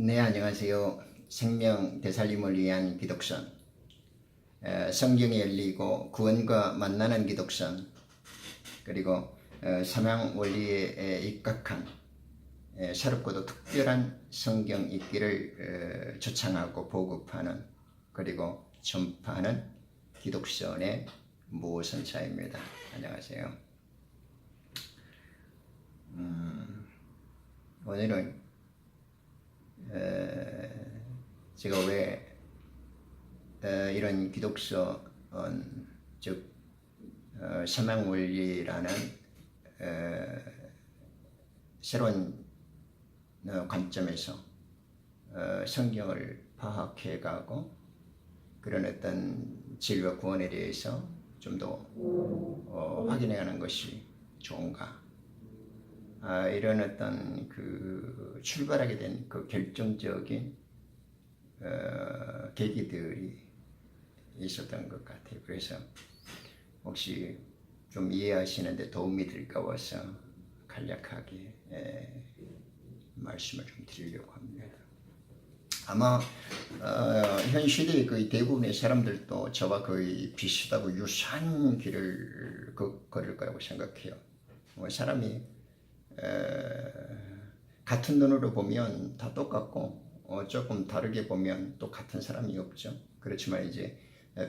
네, 안녕하세요. 생명 되살림을 위한 기독선, 성경이 열리고 구원과 만나는 기독선, 그리고 사명 원리에 입각한 새롭고도 특별한 성경 읽기를 초청하고 보급하는, 그리고 전파하는 기독선의 무선차입니다. 안녕하세요. 오늘은 제가 왜 이런 기독선, 즉 사명원리라는 새로운 관점에서 성경을 파악해가고 그런 어떤 진리와 구원에 대해서 좀 더 확인해가는 것이 좋은가, 이런 어떤 그 출발하게 된 그 결정적인 계기들이 있었던 것 같아요. 그래서 혹시 좀 이해하시는데 도움이 될까 봐서 간략하게 말씀을 좀 드리려고 합니다. 아마 현 시대의 거의 대부분의 사람들도 저와 거의 비슷하고 유사한 길을 걸을 거라고 생각해요. 사람이 같은 눈으로 보면 다 똑같고 조금 다르게 보면 또 같은 사람이 없죠. 그렇지만 이제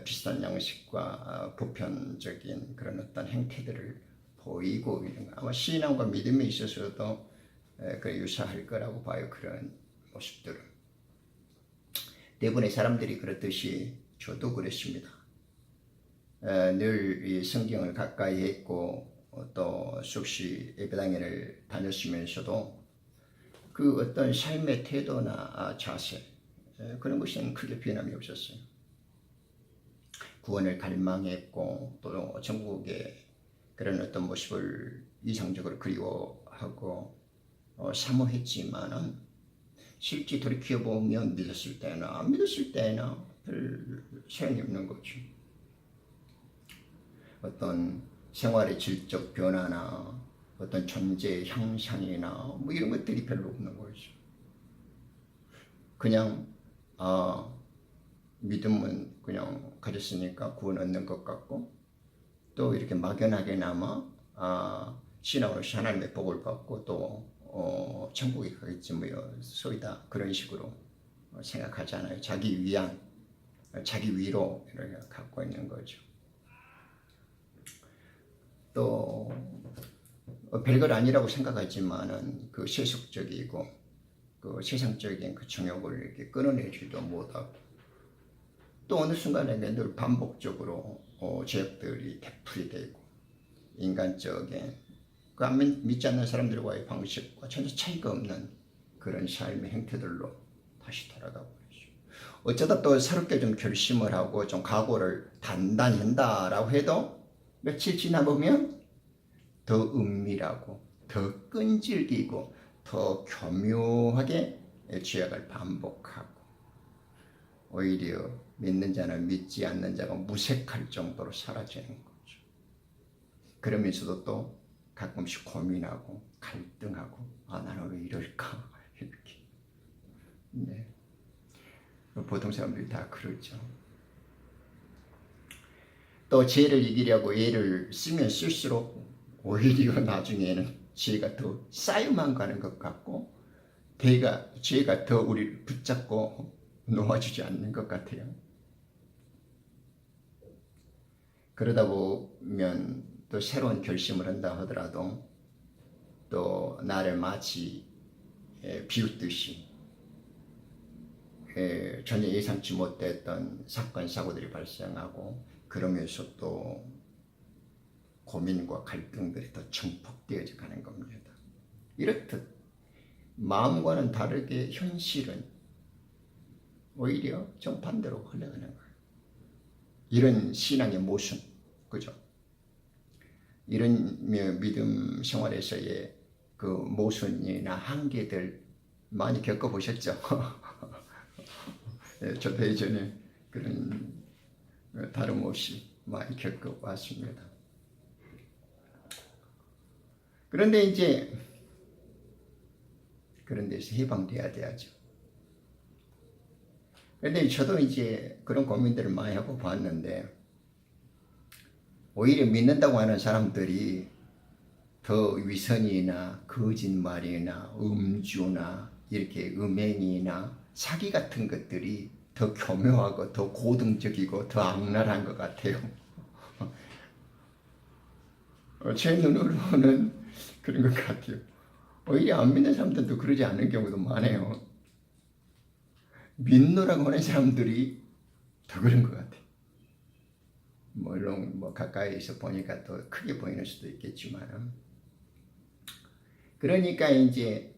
비슷한 양식과 보편적인 그런 어떤 행태들을 보이고 있는 거. 아마 신앙과 믿음에 있어서도 유사할 거라고 봐요. 그런 모습들은 대부분의 사람들이 그렇듯이 저도 그랬습니다. 늘 이 성경을 가까이 했고 또 수없이 예배당회를 다녔으면서도 그 어떤 삶의 태도나 자세, 그런 것은 크게 변함이 없었어요. 구원을 갈망했고 또 전국의 그런 어떤 모습을 이상적으로 그리워하고 사모했지만은 실제 돌이켜보면 믿었을 때나 안 믿었을 때나 별 소용이 없는 거죠. 어떤 생활의 질적 변화나 어떤 존재의 향상이나 뭐 이런 것들이 별로 없는 거죠. 그냥 믿음은 그냥 가졌으니까 구원 얻는 것 같고, 또 이렇게 막연하게나마 신앙으로서 하나님의 복을 받고 또 천국에 가겠지 뭐 소위 다 그런 식으로 생각하잖아요. 자기 위안, 자기 위로 이렇게 갖고 있는 거죠. 또 별것 아니라고 생각하지만은 그 세속적이고 그 세상적인 그 정욕을 이렇게 끊어내지도 못하고, 또 어느 순간에 늘 반복적으로 죄악들이 되풀이 되고 인간적인 그 안 믿지 않는 사람들과의 방식과 전혀 차이가 없는 그런 삶의 행태들로 다시 돌아가 버리죠. 어쩌다 또 새롭게 좀 결심을 하고 좀 각오를 단단히 한다라고 해도 며칠 지나보면 더 은밀하고 더 끈질기고 더 교묘하게 죄악을 반복하고, 오히려 믿는 자는 믿지 않는 자가 무색할 정도로 사라지는 거죠. 그러면서도 또 가끔씩 고민하고 갈등하고 나는 왜 이럴까 이렇게. 네. 보통 사람들이 다 그러죠. 또 죄를 이기려고 애를 쓰면 쓸수록 오히려 나중에는 죄가 더 쌓여만 가는 것 같고 죄가 더 우리를 붙잡고 놓아주지 않는 것 같아요. 그러다 보면 또 새로운 결심을 한다 하더라도 또 나를 마치 비웃듯이 전혀 예상치 못했던 사건 사고들이 발생하고, 그러면서 또 고민과 갈등들이 더 증폭되어져 가는 겁니다. 이렇듯 마음과는 다르게 현실은 오히려 정반대로 흘러가는 거예요. 이런 신앙의 모순, 그죠? 이런 믿음 생활에서의 그 모순이나 한계들 많이 겪어보셨죠? 저도 예전에 그런 다름없이 많이 겪어왔습니다. 그런데 이제 그런 데서 해방돼야 돼야죠. 근데 저도 이제 그런 고민들을 많이 하고 봤는데 오히려 믿는다고 하는 사람들이 더 위선이나 거짓말이나 음주나 이렇게 음행이나 사기 같은 것들이 더 교묘하고 더 고등적이고 더 악랄한 것 같아요. 제 눈으로는 그런 것 같아요. 오히려 안 믿는 사람들도 그러지 않은 경우도 많아요. 믿노라고 하는 사람들이 더 그런 것 같아요. 물론 뭐 가까이서 보니까 더 크게 보이는 수도 있겠지만, 그러니까 이제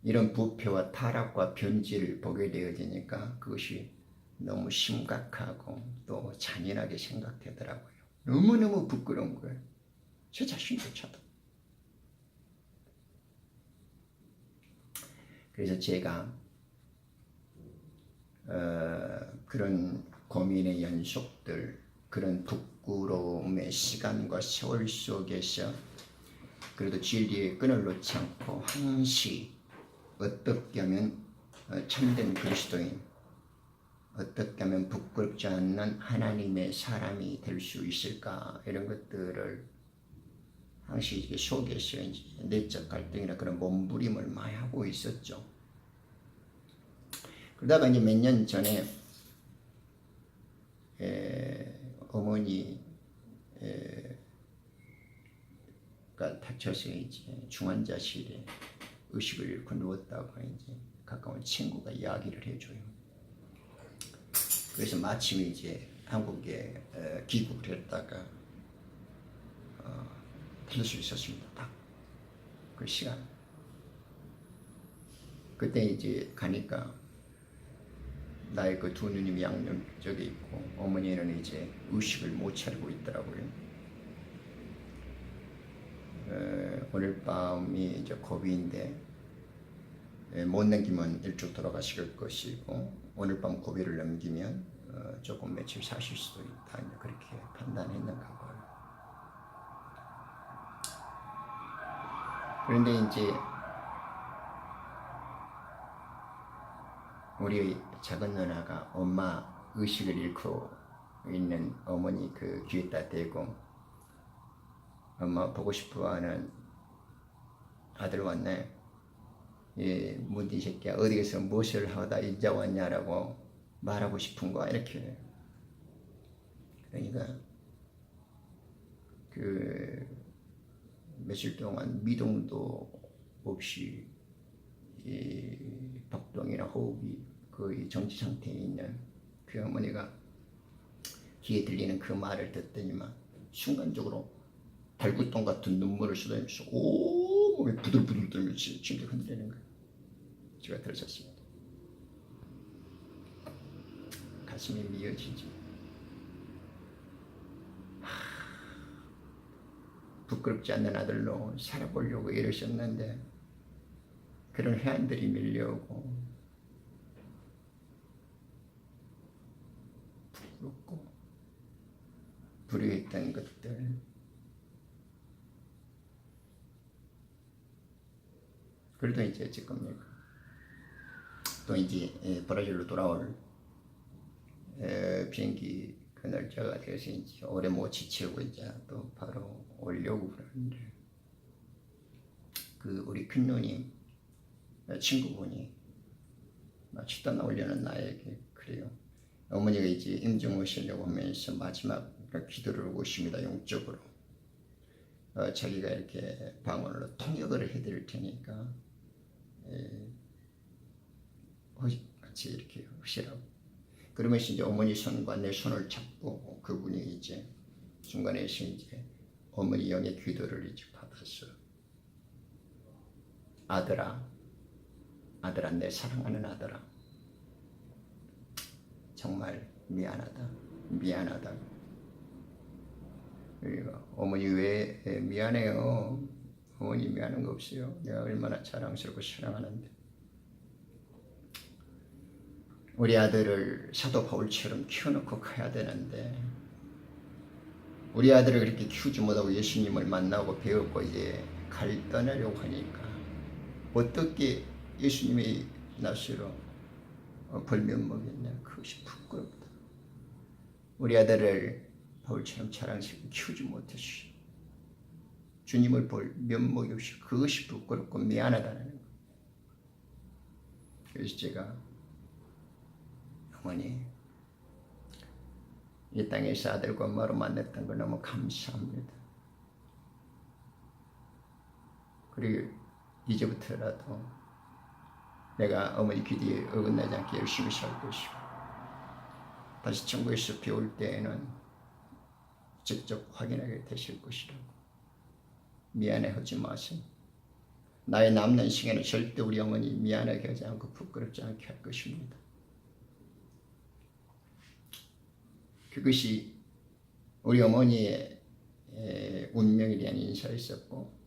이런 부패와 타락과 변질을 보게 되어지니까 그것이 너무 심각하고 또 잔인하게 생각되더라고요. 너무너무 부끄러운 거예요. 제 자신조차도. 그래서 제가 그런 고민의 연속들, 그런 부끄러움의 시간과 세월 속에서 그래도 진리의 끈을 놓지 않고 항시 어떻게 하면 참된 그리스도인, 어떻게 하면 부끄럽지 않는 하나님의 사람이 될 수 있을까, 이런 것들을 항시 속에서 이제 내적 갈등이나 그런 몸부림을 많이 하고 있었죠. 그러다가 이제 몇 년 전에 어머니가 다쳐서 이제 중환자실에 의식을 잃고 누웠다가 이제 가까운 친구가 이야기를 해줘요. 그래서 마침 이제 한국에 귀국을 했다가 될 수 있었습니다. 딱 그 시간. 그때 이제 가니까 나의 그 두 누님이 양쪽에 있고 어머니는 이제 의식을 못 차리고 있더라고요. 오늘 밤이 이제 고비인데 못 넘기면 일찍 돌아가실 것이고 오늘 밤 고비를 넘기면 조금 며칠 사실 수도 있다, 그렇게 판단했는가 봐요. 그런데 이제 우리 작은 누나가 엄마 의식을 잃고 있는 어머니 그 귀에다 대고 엄마 보고 싶어하는 아들 왔네. 예, 무디 새끼야 어디에서 무엇을 하다 이제 왔냐라고 말하고 싶은 거야, 이렇게. 그러니까 그 며칠 동안 미동도 없이 이 박동이나 호흡이 거의 정지 상태에 있는 그 어머니가 귀에 들리는 그 말을 듣더니만 순간적으로 발굴동 같은 눈물을 쏟아내면서 온몸이 부들부들 떨면서 침대 흔들리는 거예요. 제가 들었습니다. 가슴이 미어지지. 부끄럽지 않는 아들로 살아보려고 이러셨는데 그런 해안들이 밀려오고 부끄럽고 불효했던 것들, 그래도 이제 지금 또 이제 브라질로 돌아올 비행기 그 날짜가 돼서 이제 오래 못 지치고 이제 또 바로 오려고 그러는데 그 우리 큰 누님 친구분이 마치 떠나오려는 나에게 그래요. 어머니가 이제 임종 오시려고 하면서 마지막 기도를 하고 있습니다. 영적으로 자기가 이렇게 방언으로 통역을 해드릴 테니까 같이 이렇게 하시라고. 그러면서 이제 어머니 손과 내 손을 잡고 그분이 이제 중간에서 이제 어머니 영의 기도를 이제 받았어. 아들아, 내 사랑하는 아들아, 정말 미안하다. 그리고 어머니 왜 미안해요? 어머니 미안한 거 없어요. 내가 얼마나 자랑스럽고 사랑하는데. 우리 아들을 사도 바울처럼 키워놓고 가야 되는데 우리 아들을 그렇게 키우지 못하고 예수님을 만나고 배웠고 이제 떠나려고 하니까 어떻게 예수님의 낯으로 벌면 먹였냐. 그것이 부끄럽다. 우리 아들을 바울처럼 자랑스럽게 키우지 못했시. 주님을 볼 면목이 없이 그것이 부끄럽고 미안하다는 거. 그래서 제가 어머니 이 땅에서 아들과 엄마로 만났던 걸 너무 감사합니다. 그리고 이제부터라도 내가 어머니 귀뒤에 어긋나지 않게 열심히 살 것이고 다시 천국에서 배울 때에는 직접 확인하게 되실 것이라고. 미안해하지 마세요. 나의 남는 시간에 절대 우리 어머니 미안하게 하지 않고 부끄럽지 않게 할 것입니다. 그것이 우리 어머니의 운명에 대한 인사였었고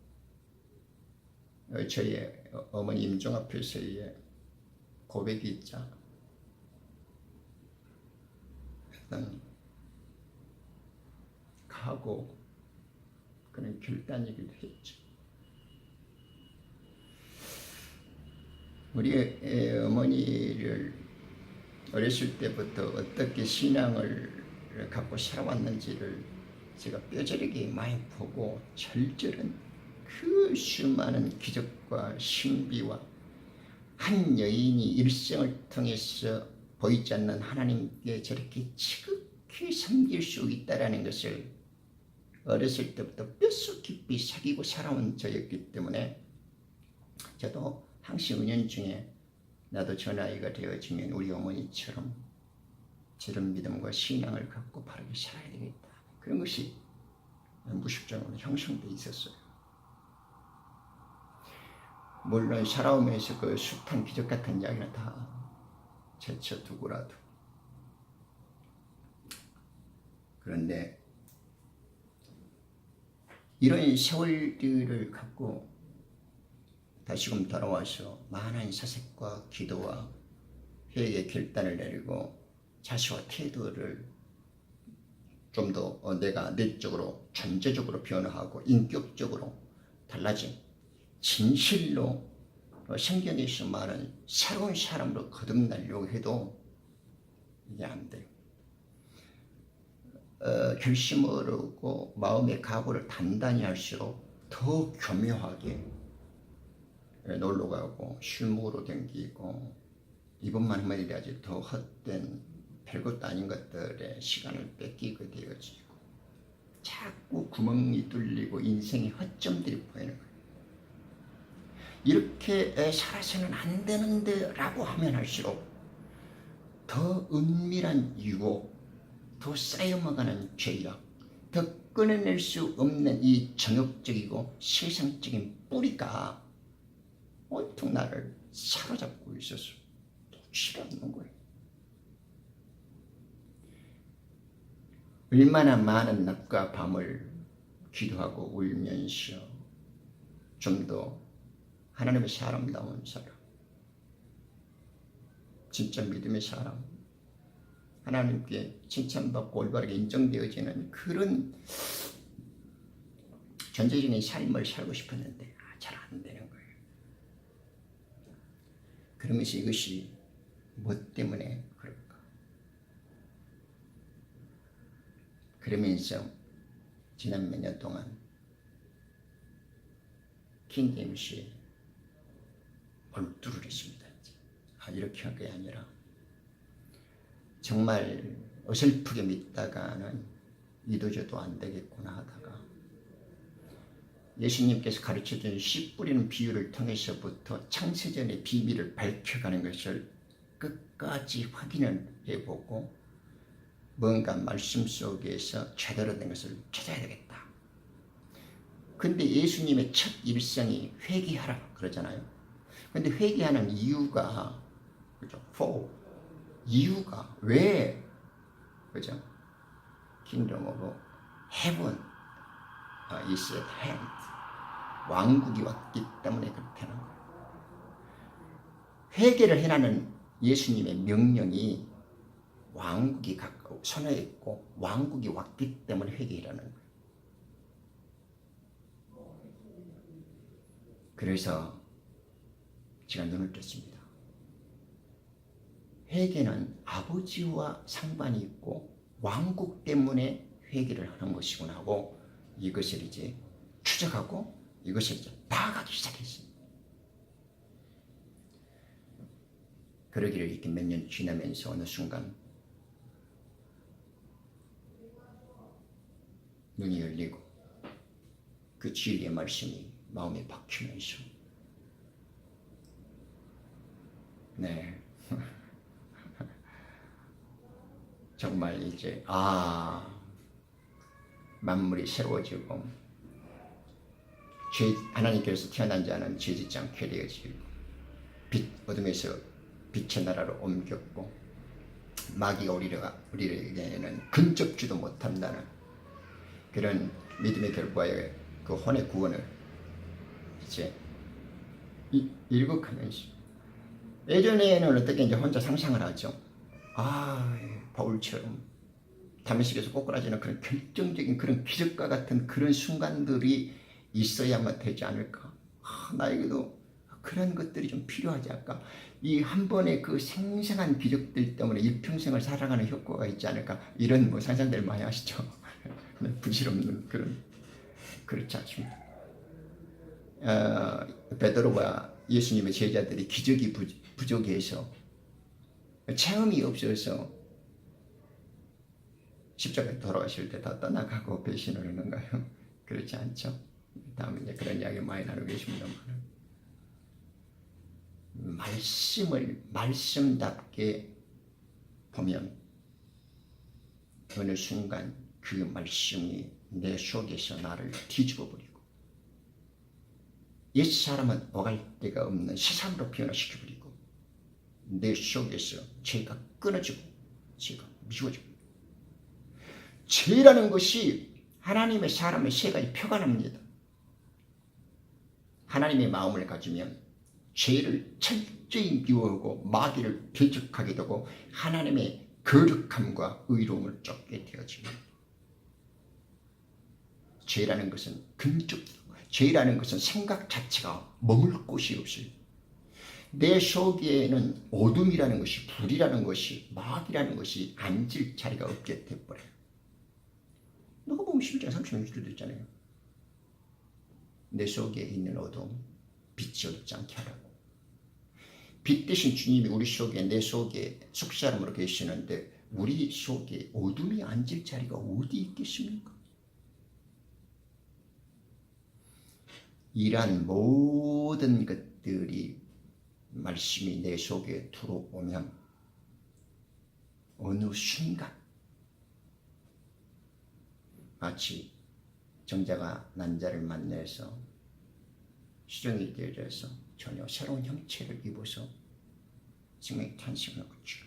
저희 어머니 임종 앞에서의 고백이 있자 어떤 각오 그런 결단이기도 했죠. 우리 어머니를 어렸을 때부터 어떻게 신앙을 갖고 살아왔는지를 제가 뼈저리게 많이 보고 절절한 그 수많은 기적과 신비와 한 여인이 일생을 통해서 보이지 않는 하나님께 저렇게 지극히 섬길 수 있다는 것을 어렸을 때부터 뼛속 깊이 새기고 살아온 저였기 때문에 저도 항상 은연중에 나도 저 나이가 되어지면 우리 어머니처럼 저런 믿음과 신앙을 갖고 바르게 살아야 되겠다. 그런 것이 무식적으로 형성돼 있었어요. 물론 살아오면서 그 숱한 기적 같은 이야기는 다 제쳐두고라도 그런데 이런 세월들을 갖고 다시금 돌아와서 많은 사색과 기도와 회개의 결단을 내리고 자세와 태도를 좀 더 내가 내적으로 전제적으로 변화하고 인격적으로 달라진 진실로 성경에서 말하는 새로운 사람으로 거듭나려고 해도 이게 안 돼요. 결심을 하고 마음의 각오를 단단히 할수록 더 교묘하게 놀러가고 술 먹으러 댕기고 이번만 하면 이래야지 더 헛된 별것도 아닌 것들에 시간을 뺏기게 되어지고 자꾸 구멍이 뚫리고 인생의 허점들이 보이는 거예요. 이렇게 살아서는 안 되는데 라고 하면 할수록 더 은밀한 유혹, 더 쌓여먹어가는 죄악, 더 끊어낼 수 없는 이 정욕적이고 세상적인 뿌리가 온통 나를 사로잡고 있어서 놓지 않는 거예요. 얼마나 많은 낮과 밤을 기도하고 울면서 좀 더 하나님의 사람다운 사람, 진짜 믿음의 사람, 하나님께 칭찬받고 올바르게 인정되어지는 그런 전체적인 삶을 살고 싶었는데 잘 안 되는 거예요. 그러면서 이것이 뭐 때문에 그럴까? 그러면서 지난 몇 년 동안 킹제임스에 몰두를 했습니다. 이렇게 한 게 아니라 정말 어설프게 믿다가는 이도저도 안 되겠구나 하다가 예수님께서 가르쳐준 씨 뿌리는 비유를 통해서부터 창세전의 비밀을 밝혀가는 것을 끝까지 확인을 해보고 뭔가 말씀 속에서 제대로 된 것을 찾아야 되겠다. 근데 예수님의 첫 일성이 회개하라 그러잖아요. 근데 회개하는 이유가 그죠? for 이유가 왜 그죠? Kingdom of Heaven is at hand. 왕국이 왔기 때문에 그렇게 하는 거예요. 회개를 해라는 예수님의 명령이 왕국이 가까워 손에 있고 왕국이 왔기 때문에 회개라는 거예요. 그래서 제가 눈을 떴습니다. 회개는 아버지와 상관이 있고 왕국 때문에 회개를 하는 것이구나 하고 이것을 이제 추적하고 이것을 이제 파악하기 시작했습니다. 그러기를 이렇게 몇 년 지나면서 어느 순간 눈이 열리고 그 진리의 말씀이 마음에 박히면서 네 정말 이제 만물이 새로워지고 하나님께서 태어난 자는 죄짓지 않게 되어지고 빛 어둠에서 빛의 나라로 옮겼고 마귀가 우리에게는 근접지도 못한다는 그런 믿음의 결과에 그 혼의 구원을 이제 일극하면서 예전에는 어떻게 이제 혼자 상상을 하죠. 바울처럼 다메섹에서 꼬꾸라지는 그런 결정적인 그런 기적과 같은 그런 순간들이 있어야만 되지 않을까. 나에게도 그런 것들이 좀 필요하지 않을까. 이 한 번의 그 생생한 기적들 때문에 일평생을 살아가는 효과가 있지 않을까. 이런 뭐 상상들 많이 하시죠. 부질없는 그렇지 않습니다. 베드로와 예수님의 제자들이 기적이 부족해서 체험이 없어서 십자가에 돌아가실 때 다 떠나가고 배신을 하는가요? 그렇지 않죠. 다음에 이제 그런 이야기 많이 나누고 계십니다만 말씀을 말씀답게 보면 어느 순간 그 말씀이 내 속에서 나를 뒤집어버리고 옛사람은 오갈 데가 없는 세상으로 변화시켜버리고 내 속에서 죄가 끊어지고 죄가 미워지고 죄라는 것이 하나님의 사람의 세 가지 표가 납니다. 하나님의 마음을 가지면 죄를 철저히 미워하고 마귀를 배척하게 되고 하나님의 거룩함과 의로움을 쫓게 되어집니다. 죄라는 것은 죄라는 것은 생각 자체가 머물 곳이 없어요. 내 속에는 어둠이라는 것이 불이라는 것이 마귀라는 것이 앉을 자리가 없게 돼버려요. 누가 보면 11장 36절도 있잖아요. 내 속에 있는 어둠 빛이 없지 않게 하라고. 빛 대신 주님이 우리 속에 내 속에 속사람으로 계시는데 우리 속에 어둠이 앉을 자리가 어디 있겠습니까? 이러한 모든 것들이 말씀이 내 속에 들어오면 어느 순간 마치 정자가 난자를 만나서 수정이 되어져서 전혀 새로운 형체를 입어서 생명의 탄생을 얻죠.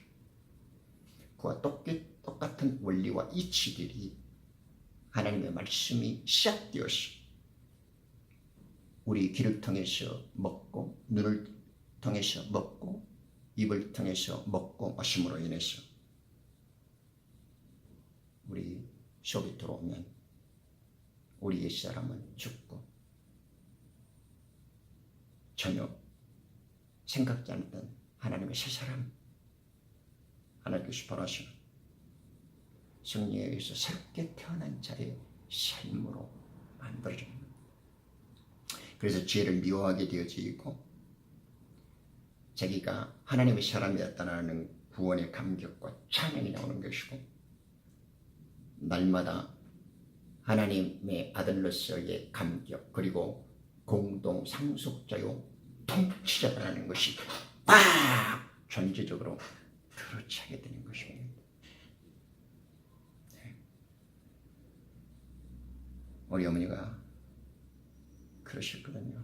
그와 똑같은 원리와 이치들이 하나님의 말씀이 시작되어서 우리 귀를 통해서 먹고 눈을 통해서 먹고 입을 통해서 먹고 마심으로 인해서 우리 속에 들어오면 우리 옛사람은 죽고 전혀 생각지 않던 하나님의 새 사람 하나님께서 벌하시는 성령에 의해서 새롭게 태어난 자의 삶으로 만들어집니다. 그래서 죄를 미워하게 되어지고 자기가 하나님의 사람이었다는 구원의 감격과 찬양이 나오는 것이고 날마다 하나님의 아들로서의 감격 그리고 공동 상속자요 통치자라는 것이 딱 전체적으로 들어차게 되는 것입니다. 네. 우리 어머니가 그러셨거든요.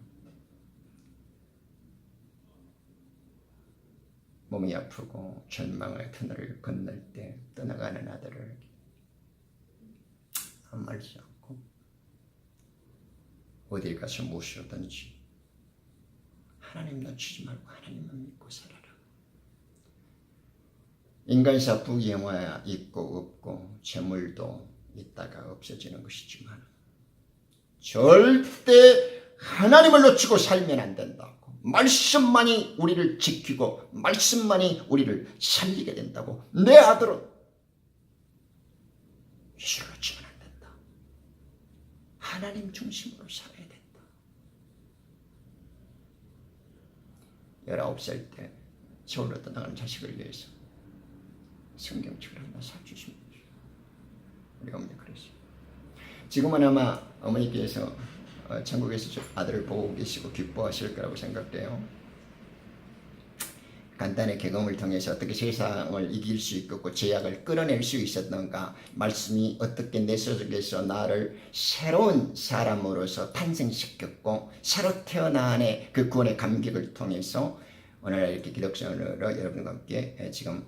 몸이 아프고 절망의 터널을 건널 때 떠나가는 아들을 아무 말지 않고 어딜 가서 무엇이든지 하나님 놓치지 말고 하나님만 믿고 살아라. 인간사 부귀영화 있고 없고 재물도 있다가 없어지는 것이지만 절대 하나님을 놓치고 살면 안 된다고. 말씀만이 우리를 지키고 말씀만이 우리를 살리게 된다고. 내 아들은 술로 치면 안 된다. 하나님 중심으로 살아야 된다. 19살 때 서울로 떠나가는 자식을 위해서 성경책을 하나 사주십니다. 우리 어머니 그러시죠. 지금은 아마 어머니께서 천국에서 아들을 보고 계시고 기뻐하실 거라고 생각돼요. 간단히 경험을 통해서 어떻게 세상을 이길 수 있고 죄악을 끌어낼 수 있었던가, 말씀이 어떻게 내 속에서 나를 새로운 사람으로서 탄생시켰고 새로 태어나는 그 구원의 감격을 통해서 오늘 이렇게 기독생활로 여러분과 함께 지금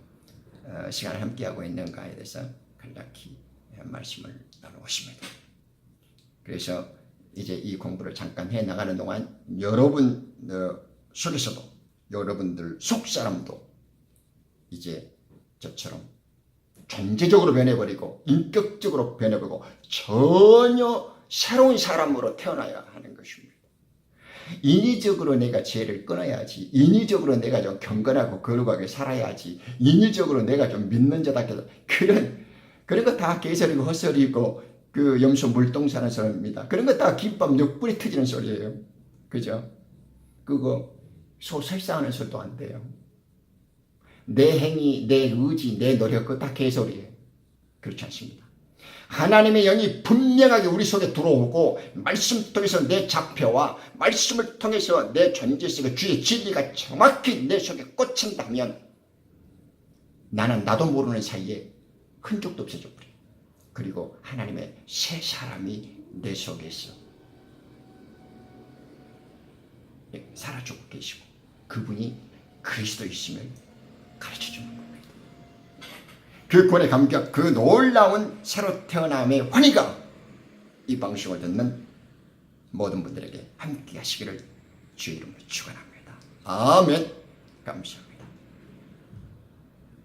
시간을 함께하고 있는가에 대해서 간략히 말씀을 나누고 있습니다. 그래서 이제 이 공부를 잠깐 해 나가는 동안 여러분 속에서도, 여러분들 속 사람도 이제 저처럼 존재적으로 변해버리고 인격적으로 변해버리고 전혀 새로운 사람으로 태어나야 하는 것입니다. 인위적으로 내가 죄를 끊어야지, 인위적으로 내가 좀 경건하고 거룩하게 살아야지, 인위적으로 내가 좀 믿는 자답게, 그런 거 다 개소리고 헛소리고 그 염소 물동 사는 사람입니다. 그런 거 다 김밥 옆구리 터지는 소리예요. 그죠? 그거 소 설상하는 소리도 안 돼요. 내 행위, 내 의지, 내 노력, 그거 다 개소리예요. 그렇지 않습니다. 하나님의 영이 분명하게 우리 속에 들어오고 말씀 통해서 내 자표와 말씀을 통해서 내 존재 속에 주의 진리가 정확히 내 속에 꽂힌다면 나는 나도 모르는 사이에 흔적도 없어져 버려요. 그리고 하나님의 새 사람이 내 속에서 살아주고 계시고 그분이 그리스도이심을 가르쳐주는 겁니다. 그 구원의 감격, 그 놀라운 새로 태어남의 환희가 이 방송을 듣는 모든 분들에게 함께 하시기를 주의 이름으로 축원합니다. 아멘. 감사합니다.